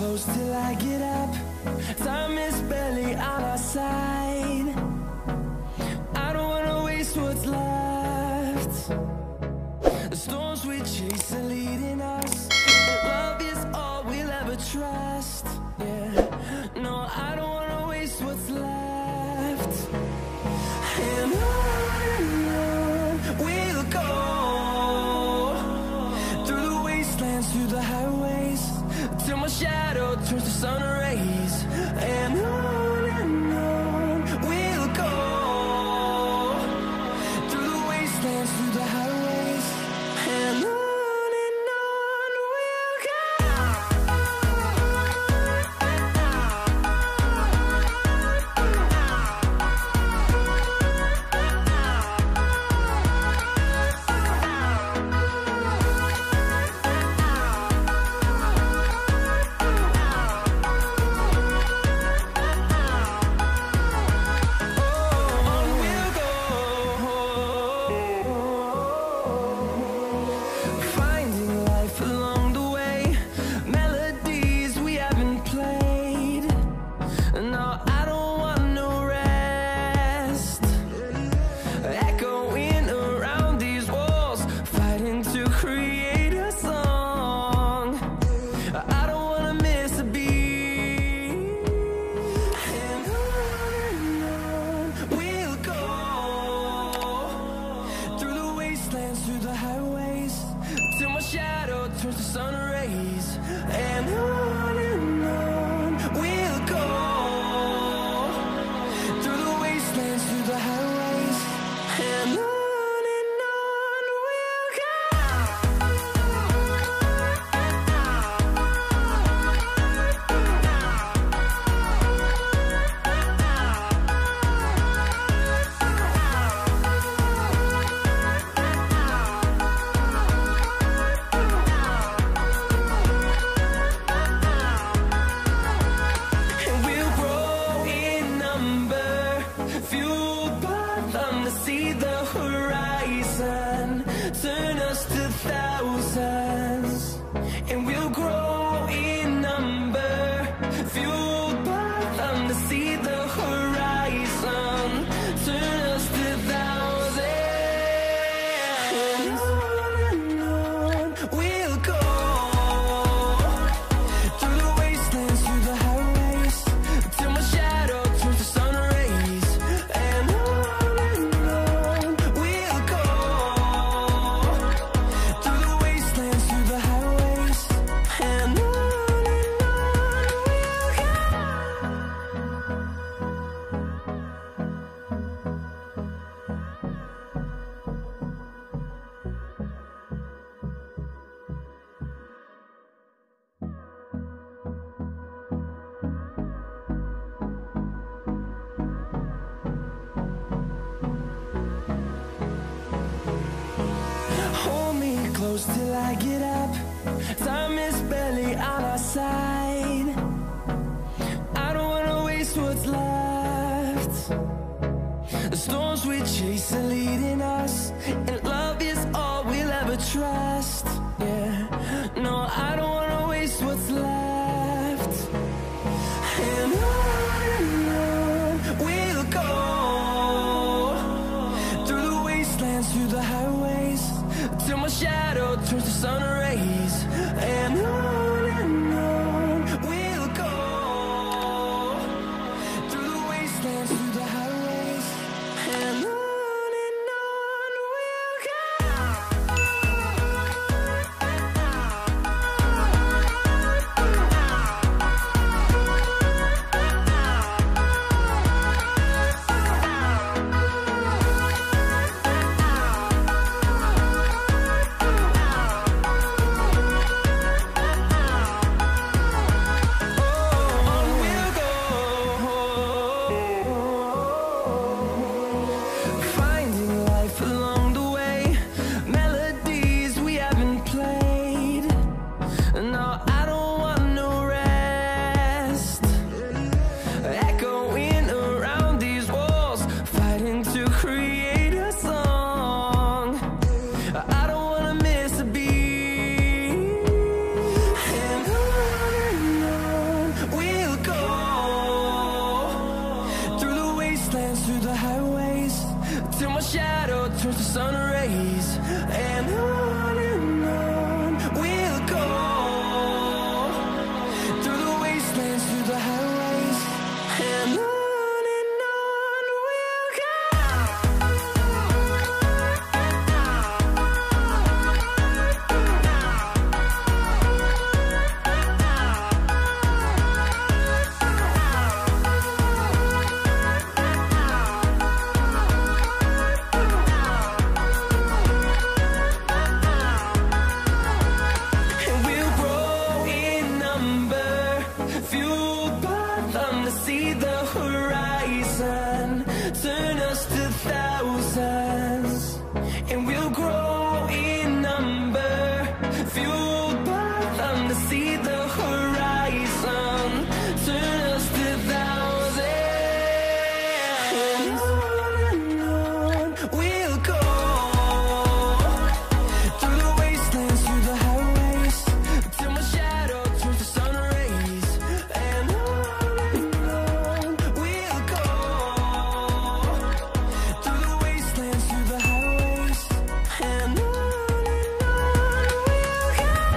close till I get up. Time is barely on our side. I don't wanna waste what's left. The storms we chase are leading us, and love is all we'll ever trust. Yeah, no, I don't wanna waste what's left. And on we'll go, through the wastelands, through the highways, till my shadow turns to sun rays. And on we'll go, through the wastelands, through the highways, and on we'll go. Through the highways, till my shadow turns to sun rays. And on we'll go, through the wastelands, through the highways, and on we'll go. See the horizon turn us to thousands, and we'll grow in number, fueled by them. To see the horizon turn us to thousands, and on we'll go, through the wastelands, through the highways, till my shadow turns to sun rays. And close till I get up. Time is barely on our side. I don't wanna waste what's left. The storms we chase are leading us, and love is all we'll ever trust. Yeah, no, I don't wanna waste what's left. And on we'll go, through the wastelands, through the highways, till my shadow turns to sun rays. And on we'll go, through the wastelands, through the highways, and on we'll go. thousand, turn us to thousands, and we'll grow in number, fueled by them to see the horizon, turn us to thousands, and on we'll go, through the wastelands, through the highways, till my shadow turns to sun rays, and on we'll go, through the wastelands, through the highways, and on we'll go.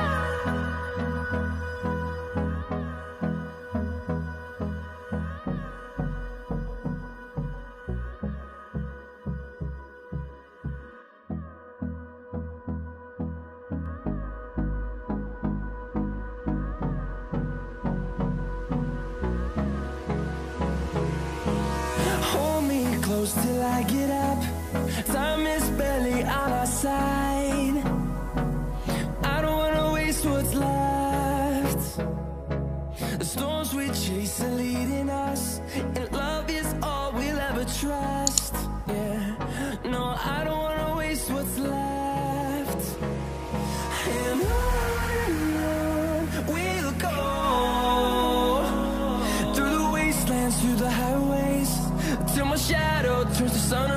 Hold me close till I get up. Time is barely on our side. I don't wanna waste what's left. The storms we chase are leading us, and love is all we'll ever trust. Yeah, no, I don't wanna waste what's left. And on we'll go, through the wastelands, through the highways, till my shadow turns to sun